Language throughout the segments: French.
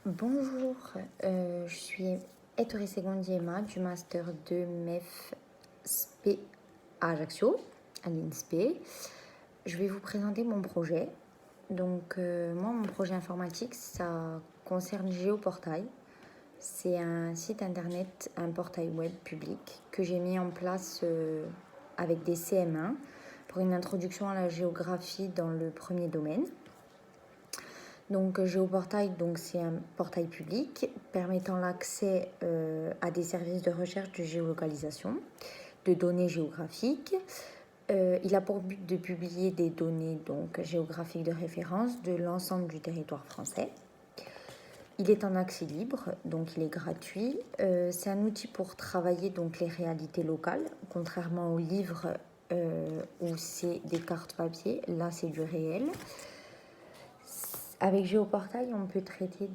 Bonjour, je suis Ettore Segondi Emma du Master de MEF SP à Ajaccio, à l'INSP. Je vais vous présenter mon projet. Moi, mon projet informatique, ça concerne Géoportail. C'est un site internet, un portail web public que j'ai mis en place avec des CM1 pour une introduction à la géographie dans le premier domaine. Donc Géoportail, c'est un portail public permettant l'accès à des services de recherche de géolocalisation, de données géographiques. Il a pour but de publier des données géographiques de référence de l'ensemble du territoire français. Il est en accès libre, donc il est gratuit. C'est un outil pour travailler les réalités locales, contrairement aux livres où c'est des cartes papier. Là, c'est du réel. Avec Géoportail, on peut traiter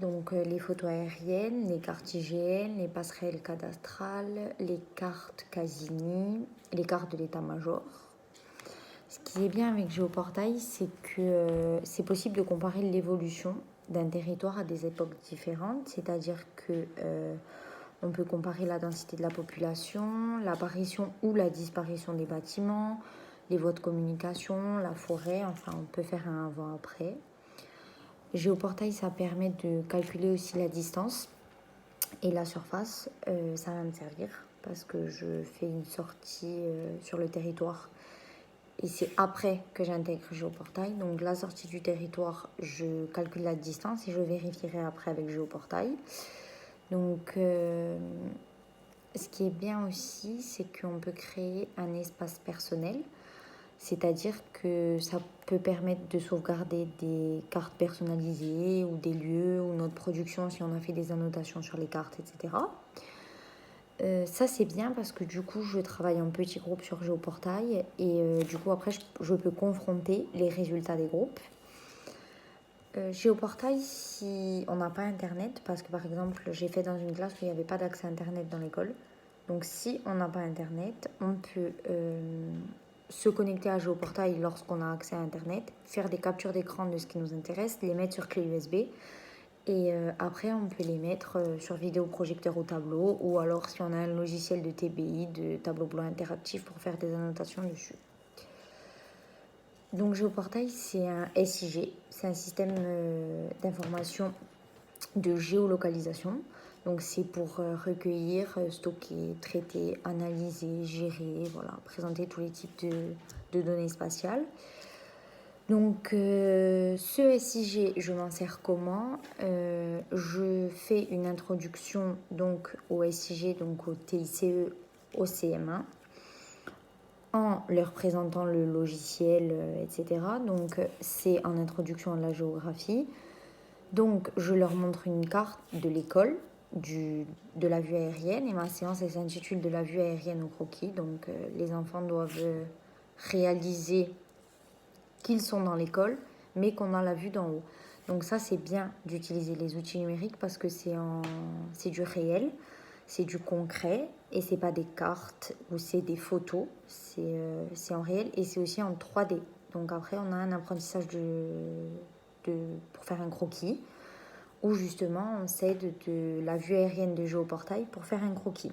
les photos aériennes, les cartes IGN, les passerelles cadastrales, les cartes Casini, les cartes de l'état-major. Ce qui est bien avec Géoportail, c'est que c'est possible de comparer l'évolution d'un territoire à des époques différentes, c'est-à-dire que on peut comparer la densité de la population, l'apparition ou la disparition des bâtiments, les voies de communication, la forêt, enfin on peut faire un avant-après. Géoportail, ça permet de calculer aussi la distance et la surface. Ça va me servir parce que je fais une sortie sur le territoire et c'est après que j'intègre Géoportail. Donc la sortie du territoire, je calcule la distance et je vérifierai après avec Géoportail. Ce qui est bien aussi, c'est qu'on peut créer un espace personnel. C'est-à-dire que ça peut permettre de sauvegarder des cartes personnalisées ou des lieux ou notre production si on a fait des annotations sur les cartes, etc. Ça c'est bien parce que du coup je travaille en petit groupe sur Géoportail et du coup après je peux confronter les résultats des groupes. Géoportail, si on n'a pas internet, parce que par exemple j'ai fait dans une classe où il n'y avait pas d'accès internet dans l'école, donc si on n'a pas internet, on peut se connecter à Géoportail lorsqu'on a accès à internet, faire des captures d'écran de ce qui nous intéresse, les mettre sur clé USB et après on peut les mettre sur vidéoprojecteur au tableau ou alors si on a un logiciel de TBI, de tableau blanc interactif pour faire des annotations dessus. Donc Géoportail, c'est un SIG, c'est un système d'information de géolocalisation. Donc c'est pour recueillir, stocker, traiter, analyser, gérer, voilà, présenter tous les types de données spatiales. Donc ce SIG, je m'en sers comment je fais une introduction au SIG, au TICE, au CM1 en leur présentant le logiciel, etc. Donc c'est en introduction à la géographie. Donc je leur montre une carte de l'école, de la vue aérienne, et ma séance elle s'intitule de la vue aérienne au croquis. Donc les enfants doivent réaliser qu'ils sont dans l'école, mais qu'on a la vue d'en haut. Donc ça c'est bien d'utiliser les outils numériques parce que c'est du réel, c'est du concret et c'est pas des cartes ou c'est des photos, c'est en réel et c'est aussi en 3D. Donc après on a un apprentissage pour faire un croquis où justement on s'aide de la vue aérienne de Géoportail pour faire un croquis.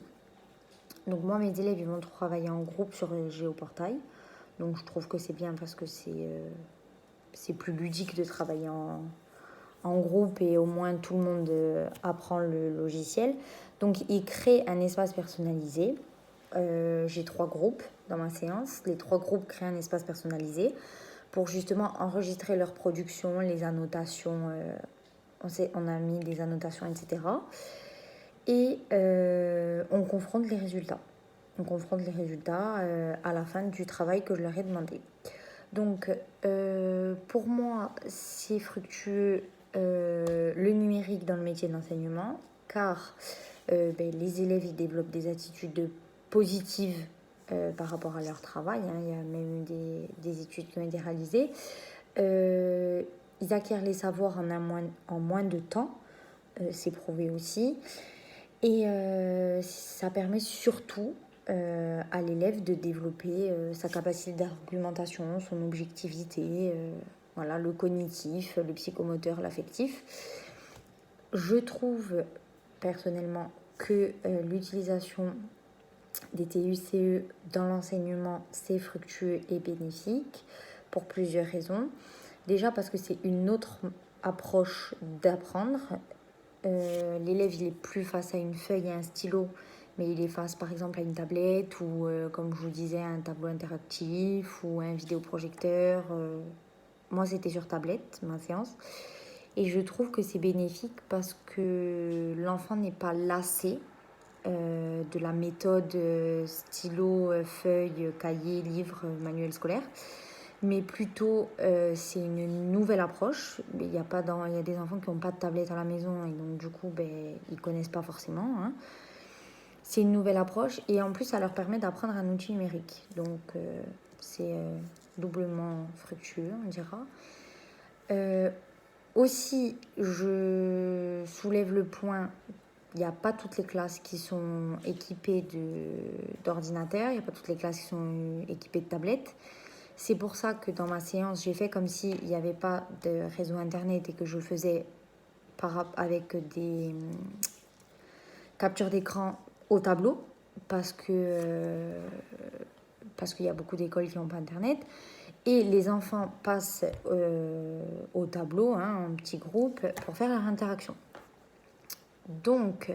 Donc moi mes élèves ils vont travailler en groupe sur Géoportail. Donc je trouve que c'est bien parce que c'est plus ludique de travailler en groupe et au moins tout le monde apprend le logiciel. Donc ils créent un espace personnalisé. J'ai 3 groupes dans ma séance. Les 3 groupes créent un espace personnalisé pour justement enregistrer leur production, les annotations. On a mis des annotations, etc. Et on confronte les résultats. On confronte les résultats à la fin du travail que je leur ai demandé. Donc, pour moi, c'est fructueux le numérique dans le métier de l'enseignement, car les élèves ils développent des attitudes positives par rapport à leur travail. Il y a même des études qui ont été réalisées. Ils acquièrent les savoirs en moins de temps, c'est prouvé aussi. Et ça permet surtout à l'élève de développer sa capacité d'argumentation, son objectivité, voilà, le cognitif, le psychomoteur, l'affectif. Je trouve personnellement que l'utilisation des TUCE dans l'enseignement, c'est fructueux et bénéfique pour plusieurs raisons. Déjà parce que c'est une autre approche d'apprendre. L'élève, il est plus face à une feuille et un stylo, mais il est face par exemple à une tablette ou, comme je vous disais, un tableau interactif ou un vidéoprojecteur. Moi, c'était sur tablette, ma séance. Et je trouve que c'est bénéfique parce que l'enfant n'est pas lassé de la méthode stylo, feuille, cahier, livre, manuel scolaire. Mais plutôt, c'est une nouvelle approche. Il y a des enfants qui n'ont pas de tablette à la maison et donc du coup, ils ne connaissent pas forcément. Hein. C'est une nouvelle approche et en plus, ça leur permet d'apprendre un outil numérique. Donc, c'est doublement fructueux, on dira. Aussi, je soulève le point, il n'y a pas toutes les classes qui sont équipées d'ordinateurs, il n'y a pas toutes les classes qui sont équipées de tablettes. C'est pour ça que dans ma séance, j'ai fait comme s'il n'y avait pas de réseau internet et que je faisais avec des captures d'écran au tableau parce qu'il y a beaucoup d'écoles qui n'ont pas internet. Et les enfants passent au tableau, hein, en petits groupes, pour faire leur interaction. Donc,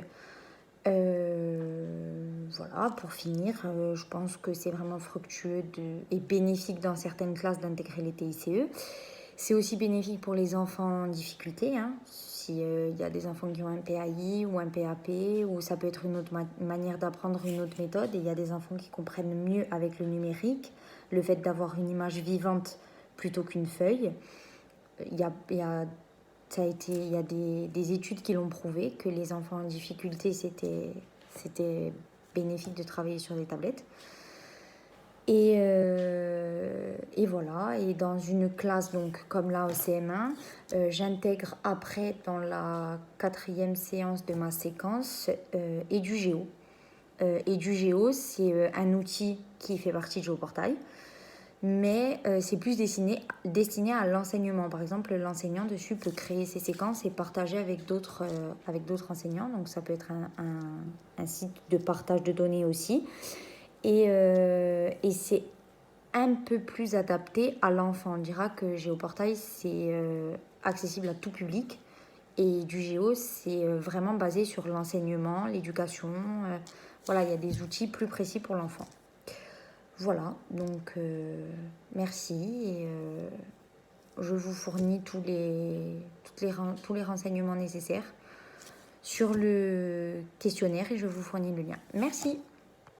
voilà, pour finir, je pense que c'est vraiment fructueux et bénéfique dans certaines classes d'intégrer les TICE. C'est aussi bénéfique pour les enfants en difficulté, hein, s'il y a des enfants qui ont un PAI ou un PAP, ou ça peut être une autre manière d'apprendre, une autre méthode. Et il y a des enfants qui comprennent mieux avec le numérique, le fait d'avoir une image vivante plutôt qu'une feuille. Il y a des études qui l'ont prouvé, que les enfants en difficulté, c'était bénéfique de travailler sur des tablettes. Et voilà, et dans une classe donc, comme là au CM1, j'intègre après dans la 4e séance de ma séquence EduGéo. EduGéo, c'est un outil qui fait partie de GéoPortail, mais c'est plus destiné à l'enseignement. Par exemple, l'enseignant dessus peut créer ses séquences et partager avec d'autres enseignants. Donc ça peut être un site de partage de données aussi. Et c'est un peu plus adapté à l'enfant. On dira que GéoPortail, c'est accessible à tout public. Et EduGéo, c'est vraiment basé sur l'enseignement, l'éducation. Voilà, il y a des outils plus précis pour l'enfant. Voilà, donc merci et je vous fournis tous les renseignements nécessaires sur le questionnaire et je vous fournis le lien. Merci.